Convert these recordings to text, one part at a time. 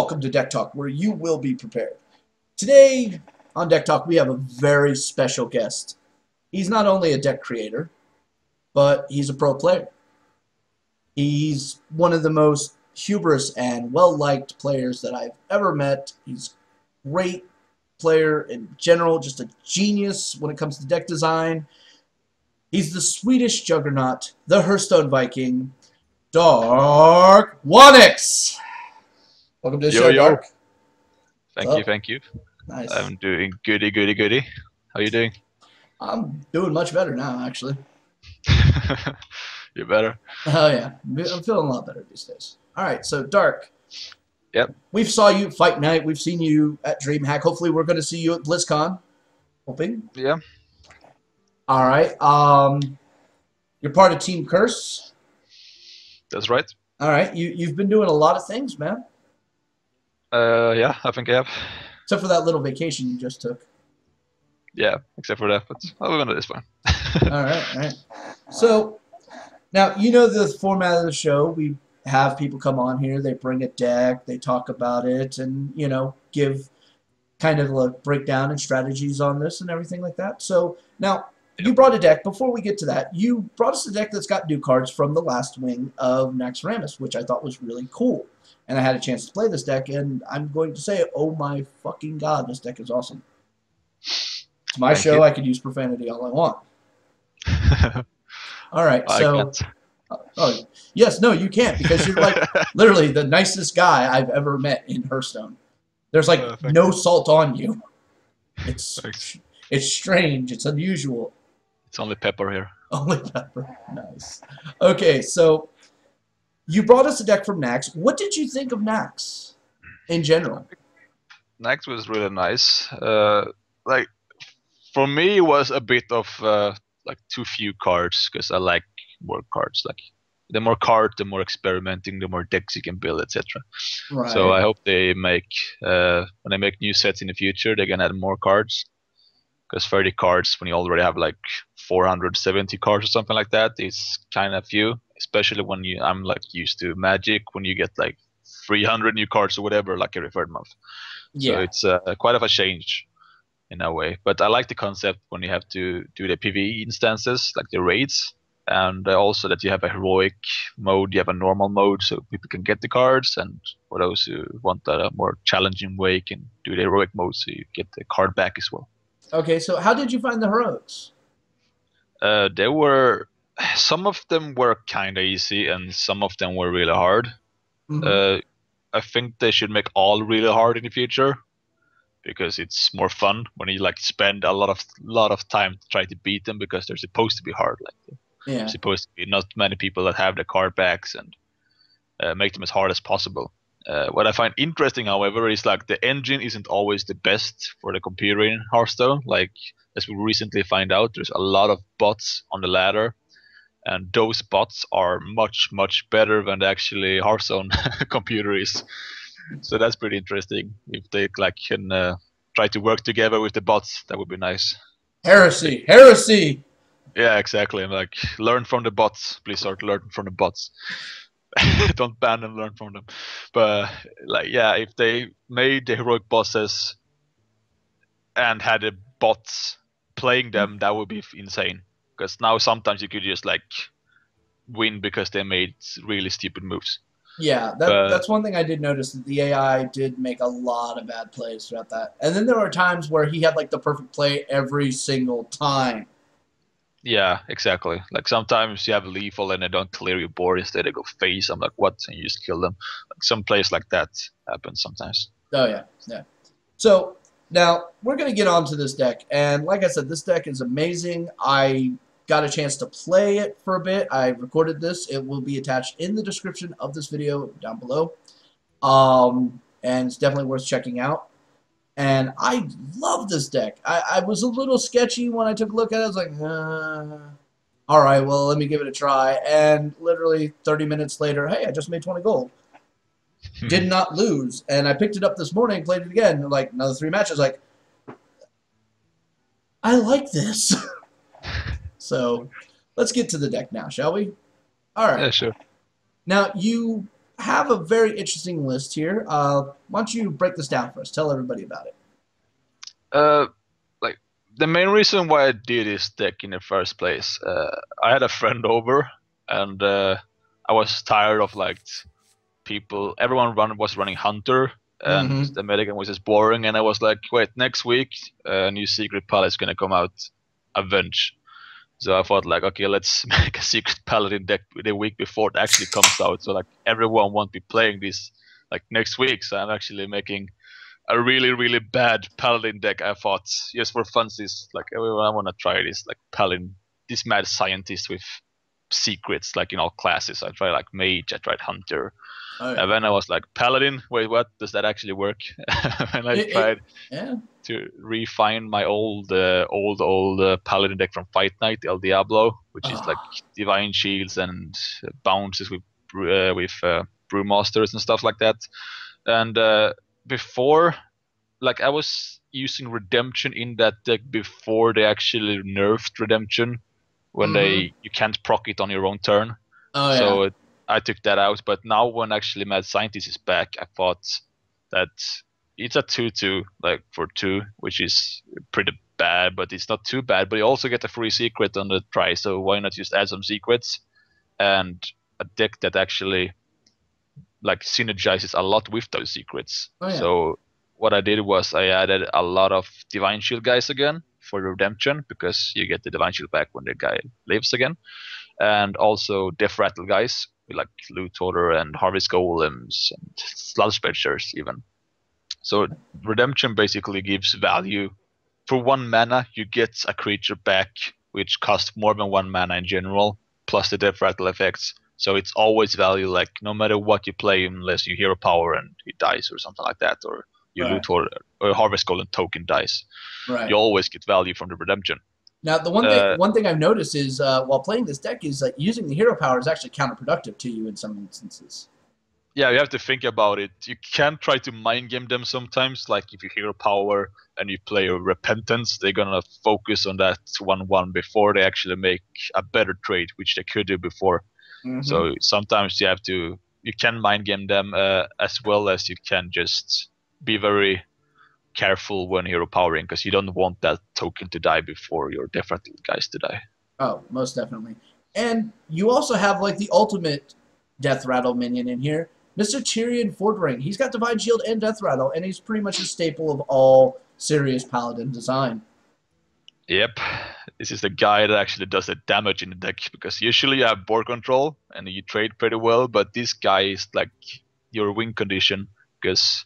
Welcome to Deck Talk, where you will be prepared. Today on Deck Talk, we have a very special guest. He's not only a deck creator, but he's a pro player. He's one of the most hubris and well-liked players that I've ever met. He's a great player in general, just a genius when it comes to deck design. He's the Swedish juggernaut, the Hearthstone Viking, Darkwonyx. Welcome to the show, Dark. Thank you. Nice. I'm doing goody. How you doing? I'm doing much better now, actually. You're better? Oh, yeah. I'm feeling a lot better these days. All right, so, Dark. Yep. We've saw you Fight Night. We've seen you at DreamHack. Hopefully, we're going to see you at BlizzCon. Hoping. Yeah. All right. You're part of Team Curse. That's right. All right. You've been doing a lot of things, man. Yeah, I think I have. Except for that little vacation you just took. Yeah, except for that, but other than that, it's fine. All right. So, now, you know the format of the show. We have people come on here. They bring a deck. They talk about it and, you know, give kind of a breakdown and strategies on this and everything like that. So, now, you brought a deck. Before we get to that, you brought us a deck that's got new cards from the last wing of Naxxramas, which I thought was really cool. And I had a chance to play this deck, and I'm going to say, oh my fucking god, this deck is awesome. It's my show. I could use profanity all I want. All right, so... Oh, yes, no, you can't, because you're like literally the nicest guy I've ever met in Hearthstone. There's like no salt on you. It's strange. It's unusual. It's only pepper here. Only pepper. Nice. Okay, so you brought us a deck from Naxx. What did you think of Naxx in general? Naxx was really nice. Like for me, it was a bit of like too few cards because I like more cards. Like the more cards, the more experimenting, the more decks you can build, etc. Right. So I hope they make when they make new sets in the future, they can add more cards. Because 30 cards when you already have like 470 cards or something like that is kind of few. Especially when I'm like used to Magic when you get like 300 new cards or whatever like every third month. Yeah. So it's quite of a change in a way. But I like the concept when you have to do the PvE instances like the raids, and also that you have a heroic mode, you have a normal mode, so people can get the cards, and for those who want a more challenging way can do the heroic mode, so you get the card back as well. Okay, so how did you find the heroics? There were some of them were kind of easy, and some of them were really hard. Mm-hmm. I think they should make all really hard in the future, because it's more fun when you like spend a lot of time to try to beat them, because they're supposed to be hard. Like yeah, supposed to be not many people that have the card backs, and make them as hard as possible. What I find interesting, however, is like the engine isn't always the best for the computer in Hearthstone. Like as we recently find out, there's a lot of bots on the ladder, and those bots are much better than the actually Hearthstone computer is. So that's pretty interesting. If they like can try to work together with the bots, that would be nice. Heresy. Yeah, exactly. And like learn from the bots, Blizzard. Learn from the bots. Don't ban them, learn from them. But like, yeah, if they made the heroic bosses and had the bots playing them, that would be insane. Because now sometimes you could just like win because they made really stupid moves. Yeah, that's one thing I did notice, that the AI did make a lot of bad plays throughout that. And then there were times where he had like the perfect play every single time. Yeah, exactly. Like sometimes you have lethal and they don't clear your board, instead they go face. I'm like, what? And you just kill them. Like some plays like that happen sometimes. Oh yeah. So now we're gonna get on to this deck, and like I said, this deck is amazing. I got a chance to play it for a bit. I recorded this. It will be attached in the description of this video down below. And it's definitely worth checking out. And I love this deck. I was a little sketchy when I took a look at it. I was like, all right, well, let me give it a try. And literally 30 minutes later, hey, I just made 20 gold. Did not lose. And I picked it up this morning, played it again, like another 3 matches. Like, I like this. So let's get to the deck now, shall we? All right. Yeah, sure. Now, you have a very interesting list here. Why don't you break this down for us? Tell everybody about it. Uh, like the main reason why I did this deck in the first place, I had a friend over, and I was tired of like people. Everyone was running Hunter, and Mm-hmm. the Medican was just boring. And I was like, wait, next week, a new Secret Palace is gonna come out, Avenge. So I thought like, okay, let's make a Secret Paladin deck the week before it actually comes out. So like everyone won't be playing this like next week. So I'm actually making a really really bad Paladin deck. I thought just for funsies, like everyone, I want to try this like Paladin, this mad scientist with secrets like in all classes. I tried like Mage, I tried Hunter, Oh and yeah. then I was like Paladin. Wait, what? Does that actually work? And I It tried yeah. to refine my old Paladin deck from Fight Night, El Diablo, which is like Oh, Divine Shields and bounces with Brewmasters and stuff like that. And before, like I was using Redemption in that deck before they actually nerfed Redemption, when mm-hmm. you can't proc it on your own turn. Oh yeah. So I took that out. But now when actually Mad Scientist is back, I thought that it's a 2/2 like for 2, which is pretty bad, but it's not too bad. But you also get a free secret on the try, so why not just add some secrets and a deck that actually like synergizes a lot with those secrets. Oh yeah. So what I did was I added a lot of Divine Shield guys again for the Redemption, because you get the Divine Shield back when the guy lives again, and also Death Rattle guys like Loot Hoarder and Harvest Golems and Sludge Belchers even. So Redemption basically gives value. For 1 mana, you get a creature back which costs more than 1 mana in general, plus the Death Rattle effects. So it's always value, like no matter what you play, unless you hero power and it dies or something like that, or you Right. loot or Harvest Golem token dies. You Right. always get value from the Redemption. Now, the Uh, one thing I've noticed is while playing this deck is that using the hero power is actually counterproductive to you in some instances. yeah, you have to think about it. You can try to mind game them sometimes, like if you hero power and you play a Repentance, they're gonna focus on that 1/1 before they actually make a better trade, which they could do before. Mm-hmm. So sometimes you can mind game them, as well as you can just be very careful when hero powering, because you don't want that token to die before your Death Rattle guys to die. Oh, most definitely. And you also have like the ultimate Death Rattle minion in here, Mr. Tyrion Fordring. He's got Divine Shield and Death Rattle, and he's pretty much a staple of all serious Paladin design. Yep, this is the guy that actually does the damage in the deck, because usually you have board control and you trade pretty well, but this guy is like your win condition, because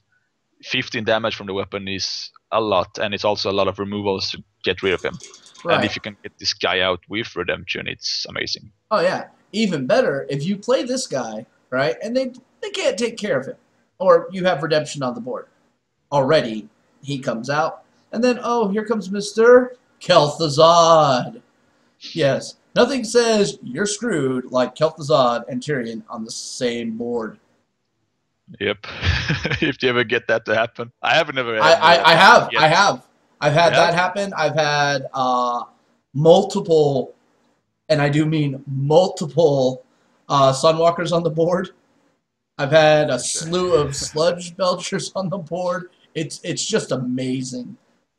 15 damage from the weapon is a lot, and it's also a lot of removals to get rid of him. And Right. if you can get this guy out with Redemption, it's amazing. Oh yeah. Even better if you play this guy, right? And they can't take care of him, or you have redemption on the board already. He comes out, and then oh, here comes Mister Kel'Thuzad. Yes, nothing says you're screwed like Kel'Thuzad and Tyrion on the same board. Yep. If you ever get that to happen, I haven't ever I, had that I, I happen have. yet. I have. I've You had that have? happen. I've had multiple, and I do mean multiple, Sunwalkers on the board. I've had a Okay. slew of Sludge Belchers on the board. It's just amazing.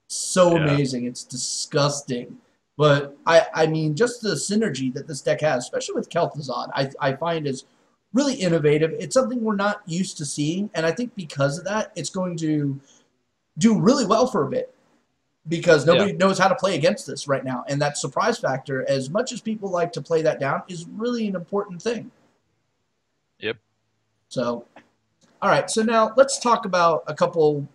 So Yeah. amazing. It's disgusting. But I mean, just the synergy that this deck has, especially with Kel'Thuzad, I find is really innovative. It's something we're not used to seeing, and I think because of that, it's going to do really well for a bit because Yeah. nobody knows how to play against this right now. And that surprise factor, as much as people like to play that down, is really an important thing. Yep. So, all right. So now let's talk about a couple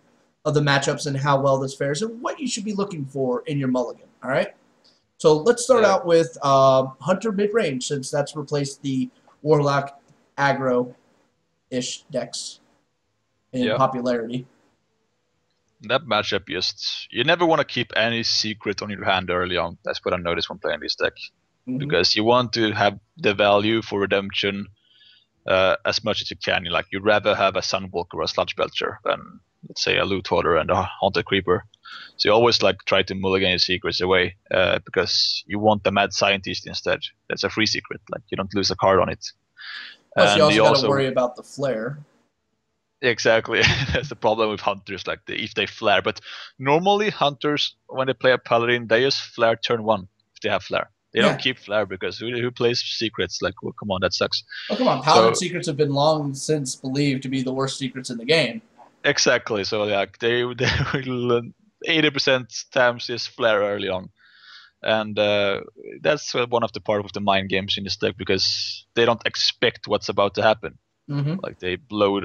of the matchups and how well this fares and what you should be looking for in your mulligan. All right. So let's start Yeah. out with Hunter mid-range, since that's replaced the Warlock aggro-ish decks in Yeah. popularity. That matchup, just you never want to keep any secret on your hand early on. That's what I noticed when playing this deck, Mm-hmm. because you want to have the value for Redemption as much as you can. Like you'd rather have a Sunwalker or a Sludge Belcher than, let's say, a Loot Hoarder and a Haunted Creeper. So you always like try to mulligan your secrets away, because you want the Mad Scientist instead. That's a free secret. Like you don't lose a card on it. Plus, you And also you got to also worry about the flare. exactly that's the problem with hunters, like if they flare. But normally hunters, when they play a paladin, they just flare turn one if they have flare. They don't Yeah. keep flare because who plays secrets? Like, well, come on, that sucks. Oh, come on. Paladin So secrets have been long since believed to be the worst secrets in the game. exactly, so like they will 80% times just flare early on. And that's one of the part of the mind games in this deck, because they don't expect what's about to happen. Mm-hmm. Like they blow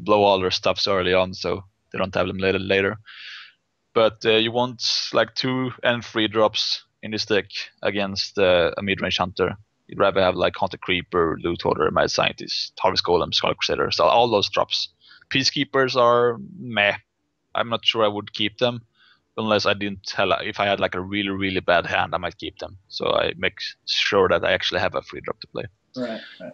all their stuffs early on, so they don't have them later. But you want like 2 and 3 drops in this deck against a mid-range hunter. You'd rather have like Hunter Creeper, Loot Hoarder, Mad Scientist, Harvest Golem, Skull Crusader, so all those drops. Peacekeepers are meh. I'm not sure I would keep them unless I didn't tell. If I had like a really bad hand, I might keep them. So I make sure that I actually have a free drop to play. Right, right.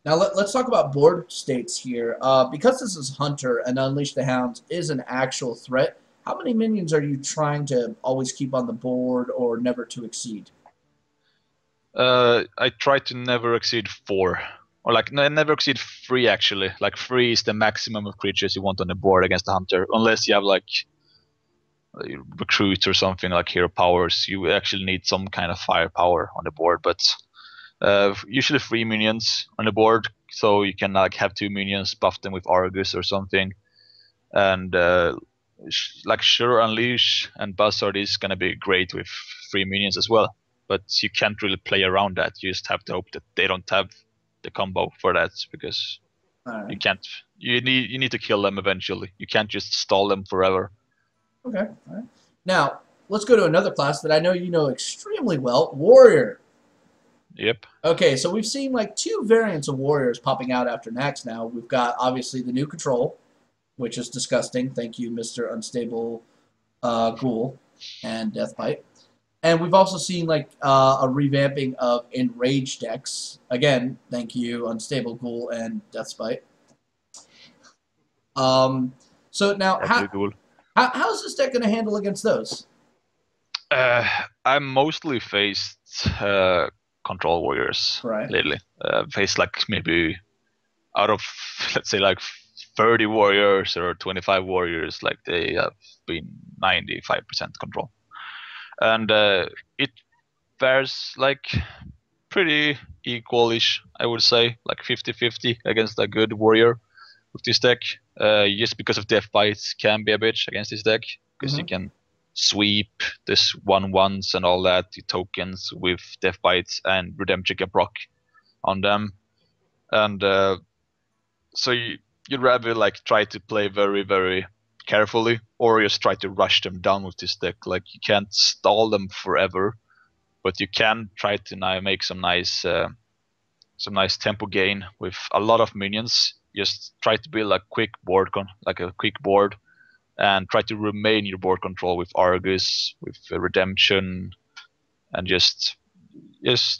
Now let's talk about board states here. Because this is Hunter and Unleash the Hounds is an actual threat, how many minions are you trying to always keep on the board or never to exceed? I try to never exceed 4. Or like never exceed 3 actually. Like 3 is the maximum of creatures you want on the board against the hunter. Unless you have like recruits or something like hero powers, you actually need some kind of firepower on the board. But usually 3 minions on the board, so you can like have 2 minions, buff them with Argus or something. And like sure, Unleash and Buzzard is gonna be great with 3 minions as well. But you can't really play around that. You just have to hope that they don't have the combo for that, because Right. you can't. You need to kill them eventually. You can't just stall them forever. Okay. All right. Now let's go to another class that I know you know extremely well, Warrior. Yep. Okay, so we've seen like 2 variants of Warriors popping out after Nax now. We've got obviously the new control, which is disgusting. Thank you, Mr. Unstable Ghoul and Deathbite. And we've also seen like a revamping of Enraged decks. Again, thank you, Unstable Ghoul and Deathbite. So now, That's really cool. how's this deck going to handle against those? I'm mostly faced control warriors Right. lately. Faced like maybe out of let's say like 30 warriors or 25 warriors, like they have been 95% control. And it fares like pretty equalish, I would say, like 50-50 against a good warrior with this deck. Just because of death bites can be a bitch against this deck, because you can sweep this 1/1s and all that, the tokens with death bites and redemption can proc on them. And so you'd rather like try to play very carefully, or just try to rush them down with this deck. Like you can't stall them forever, but you can try to now make some nice tempo gain with a lot of minions. Just try to build a quick board and try to remain your board control with Argus, with redemption, and just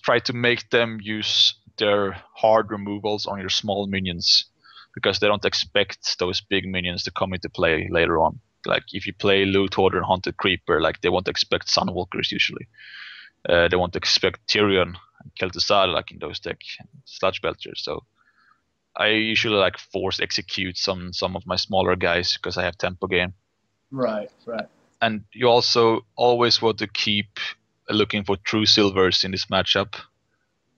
try to make them use their hard removals on your small minions, because they don't expect those big minions to come into play later on. Like if you play Loot Hoarder and Haunted Creeper, like they won't expect Sunwalkers usually. They won't expect Tyrion and Kel'Thuzad like in those deck, Sludge Belchers. So I usually like force execute some of my smaller guys because I have tempo gain. Right. And you also always want to keep looking for true silvers in this matchup,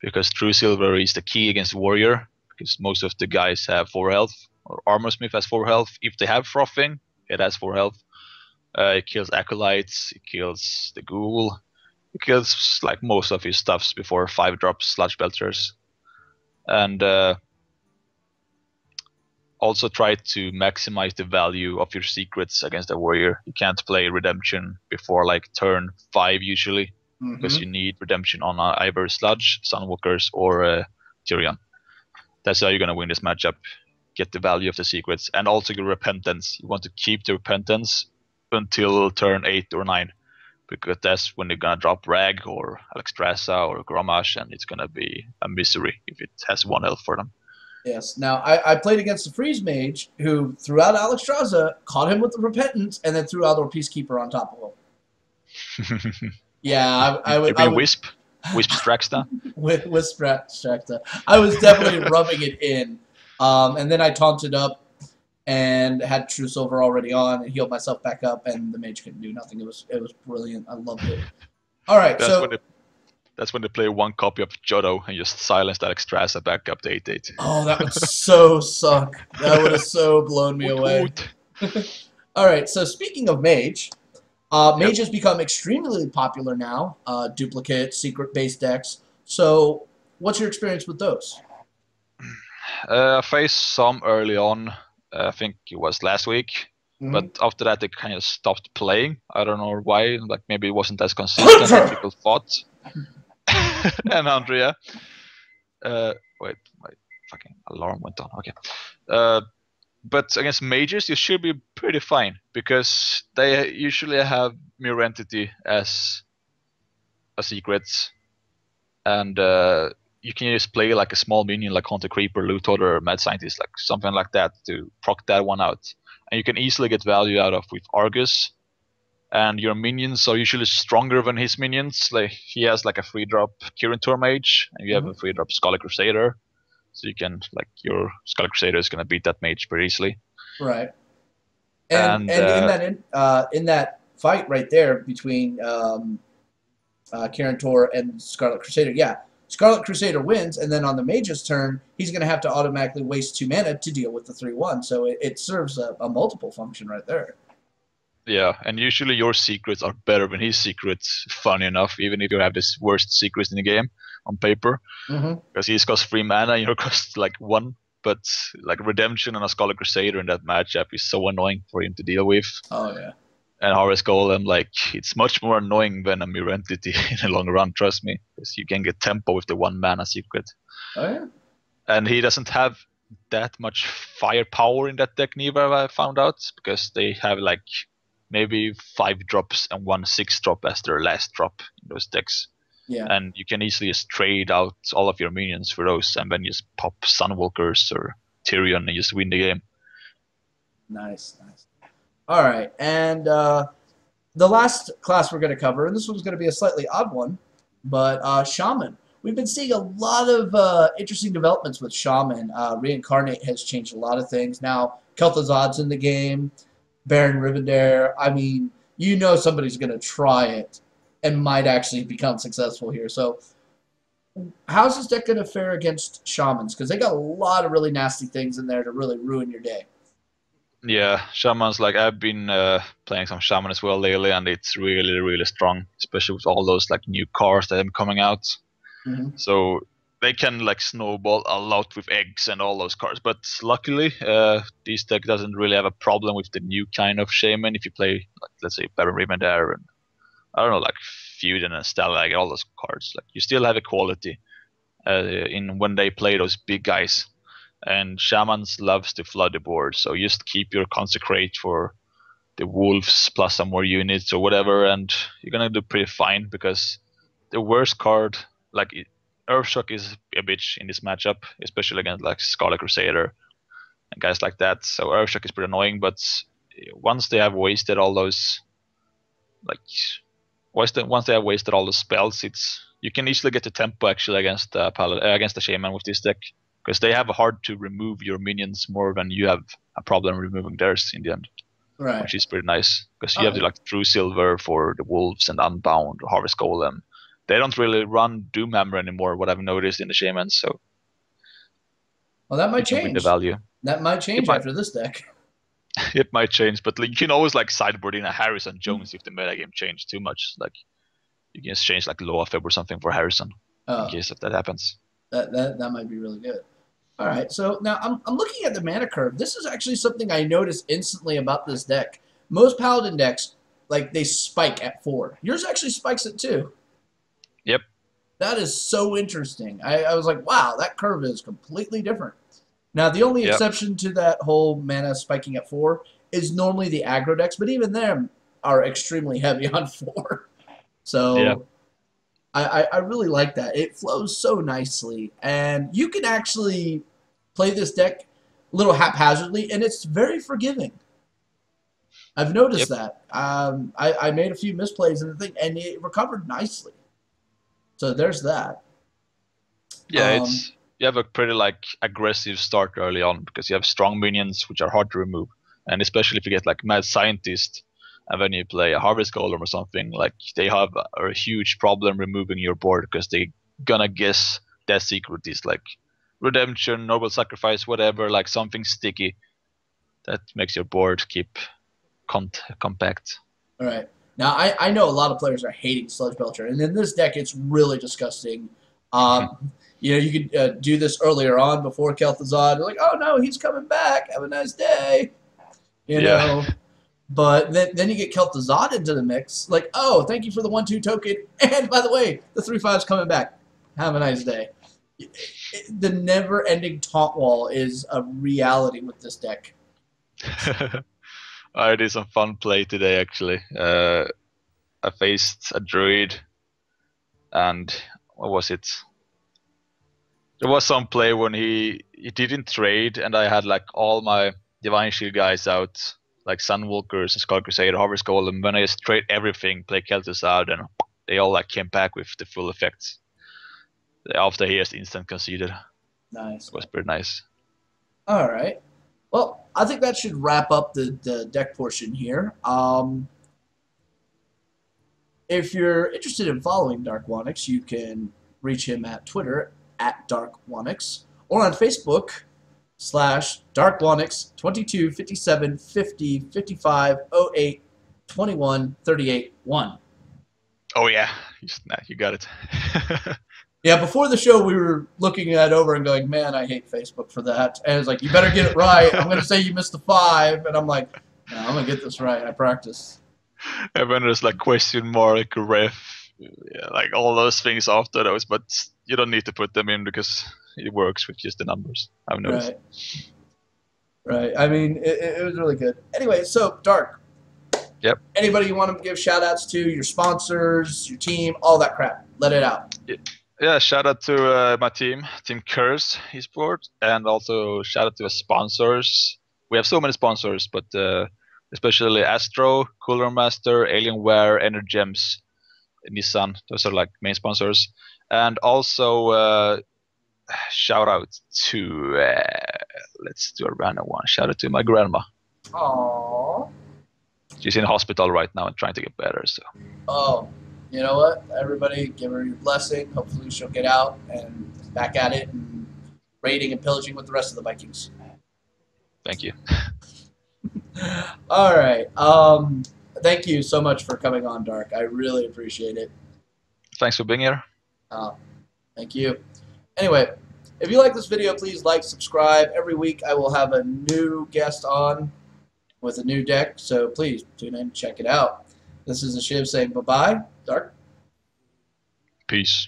because true silver is the key against warrior, because most of the guys have 4 health, or Armorsmith has 4 health. If they have frothing, it has 4 health. It kills acolytes, it kills the ghoul, it kills like most of his stuffs before 5 drops sludge belters. And also try to maximize the value of your secrets against a warrior. You can't play redemption before like turn 5 usually, because you need redemption on either sludge, sunwalkers, or Tyrion. That's how you're gonna win this matchup. Get the value of the secrets, and also your repentance. You want to keep the repentance until turn 8 or 9, because that's when they're gonna drop Rag or Alexstrasza or Grommash, and it's gonna be a misery if it has 1 health for them. Yes. Now, I played against the Freeze Mage, who threw out Alexstrasza, caught him with the Repentance, and then threw out our Peacekeeper on top of him. Yeah, I would. Wisp? Wisp Straxta. with Stracta. I was definitely rubbing it in, and then I taunted up and had True Silver already on and healed myself back up, and the mage couldn't do nothing. It was brilliant. I loved it. All right, That's when so they that's when they play one copy of Johto and just silence that Extrasa back up to 8/8. oh, that would so suck. That would have so blown me Woot away. woot. All right, so speaking of Mage, Yep. Mage has become extremely popular now. Duplicate, secret-based decks. So, what's your experience with those? I faced some early on. I think it was last week. But Mm-hmm. after that, they kind of stopped playing. I don't know why. Like maybe it wasn't as consistent as people thought. And Andrea, wait, my fucking alarm went on. Okay. But against mages, you should be pretty fine because they usually have Mirror Entity as a secret, and you can just play like a small minion like Hunter Creeper, Loot Hoarder, or Mad Scientist, like something like that to proc that one out. And you can easily get value out of with Argus. And your minions are usually stronger than his minions. Like he has like a 3-drop Kirintor Mage, and you have a 3-drop Scholar Crusader. So you can like your Scholar Crusader is gonna beat that mage pretty easily. Right. And And and in that fight right there between Karen Tor and Scarlet Crusader, yeah, Scarlet Crusader wins, and then on the Mage's turn, he's going to have to automatically waste 2 mana to deal with the 3/1. So it serves a multiple function right there. yeah, and usually your secrets are better than his secrets. Funny enough, even if you have this worst secrets in the game on paper, because he's cost 3 mana, and you cost like 1. But like Redemption and a Scholar Crusader in that matchup is so annoying for him to deal with. Oh yeah. And Harvest Golem, like it's much more annoying than a Mirror Entity in the long run. Trust me, because you can get tempo with the 1 mana secret. Oh yeah. And he doesn't have that much firepower in that deck neither. I found out because they have like maybe 5 drops and 1 6-drop as their last drop in those decks. Yeah. And you can easily just trade out all of your minions for those, and then just pop Sunwalkers or Tyrion and just win the game. Nice. All right, and the last class we're going to cover, and this one's going to be a slightly odd one, but Shaman. We've been seeing a lot of interesting developments with Shaman. Reincarnate has changed a lot of things. Now, Kel'Thuzad's in the game, Baron Rivendare. I mean, you know somebody's going to try it and might actually become successful here. So, how's this deck going to fare against Shamans? Because they got a lot of really nasty things in there to really ruin your day. Yeah, Shaman's like I've been playing some Shaman as well lately, and it's really, really strong, especially with all those like new cards that are coming out. So they can like snowball a lot with eggs and all those cards. But luckily, this deck doesn't really have a problem with the new kind of Shaman. If you play, like, let's say, Baron Rivendare and I don't know, like Feuden and Stalag, all those cards, like you still have equality in when they play those big guys. And Shamans loves to flood the board, so just keep your Consecrate for the Wolves plus some more units or whatever, and you're gonna do pretty fine because the worst card, like Earthshock, is a bitch in this matchup, especially against like Scholar Crusader and guys like that. So Earthshock is pretty annoying, but once they have wasted all those, like once they have wasted all the spells, you can easily get the tempo actually against against the Shaman with this deck. Because they have hard to remove your minions more than you have a problem removing theirs in the end. Right. Which is pretty nice. Because you have to like True Silver for the Wolves and Unbound or Harvest Golem. They don't really run Doomhammer anymore, what I've noticed in the Shamans, so well, that might you can win the change. value. That might change after this deck. It might change, but like, you can always like sideboard in a Harrison Jones if the metagame changed too much. Like you can just change like Loafeb or something for Harrison in case if that happens. That might be really good. All right, so now I'm looking at the mana curve. This is actually something I noticed instantly about this deck. Most Paladin decks, like, they spike at 4. Yours actually spikes at 2. Yep. That is so interesting. I was like, wow, that curve is completely different. Now, the only exception to that whole mana spiking at 4 is normally the aggro decks, but even them are extremely heavy on 4. So I really like that. It flows so nicely, and you can actually play this deck a little haphazardly, and it's very forgiving. I've noticed that. I made a few misplays in the thing, and it recovered nicely. So there's that. Yeah, it's you have a pretty like aggressive start early on because you have strong minions which are hard to remove, and especially if you get like mad scientist, and then you play a harvest golem or something, like they have a huge problem removing your board because they gonna guess that secret is like redemption, noble sacrifice, whatever, like something sticky that makes your board keep compact. All right. Now, I know a lot of players are hating Sludge Belcher, and in this deck, it's really disgusting. You know, you could do this earlier on before Kel'Thuzad. Like, oh no, he's coming back. Have a nice day. You know. But then you get Kel'Thuzad into the mix. Like, oh, thank you for the 1/2 token. And by the way, the 3/5's coming back. Have a nice day. The never-ending taunt wall is a reality with this deck. I did some fun play today actually. I faced a druid, and what was it? There was some play when he didn't trade, and I had like all my Divine Shield guys out, like Sunwalkers, Skull Crusader, Harvest Golem. When I just trade everything, play Kel'Thuzad, and they all like came back with the full effects. After he just instant conceded. Nice. It was pretty nice. All right. Well, I think that should wrap up the deck portion here. If you're interested in following Darkwonyx, you can reach him at Twitter at Darkwonyx or on Facebook /Darkwonyx 22 57 50 55 08 21 38 1. Oh yeah, you got it. Yeah, before the show, we were looking it over and going, man, I hate Facebook for that. And it's like, you better get it right. I'm going to say you missed the 5. And I'm like, no, I'm going to get this right. I practice. And then there's like question mark, ref, yeah, like all those things after those, but you don't need to put them in because it works with just the numbers. I've noticed. Right. I mean, it was really good. Anyway, so, Dark. Yep. Anybody you want to give shout-outs to, your sponsors, your team, all that crap. Let it out. Yeah, shout out to my team Curse Esport, and also shout out to the sponsors. We have so many sponsors, but especially Astro, Cooler Master, Alienware, Energems, Nissan. Those are like main sponsors. And also shout out to let's do a random one. Shout out to my grandma. Aww. She's in hospital right now and trying to get better. So. Oh. You know what? Everybody, give her your blessing. Hopefully she'll get out and back at it and raiding and pillaging with the rest of the Vikings. Thank you. All right. Thank you so much for coming on, Dark. I really appreciate it. Thanks for being here. Thank you. Anyway, if you like this video, please like, subscribe. Every week I will have a new guest on with a new deck, so please tune in and check it out. This is a Shiv saying bye-bye. Dark? Peace.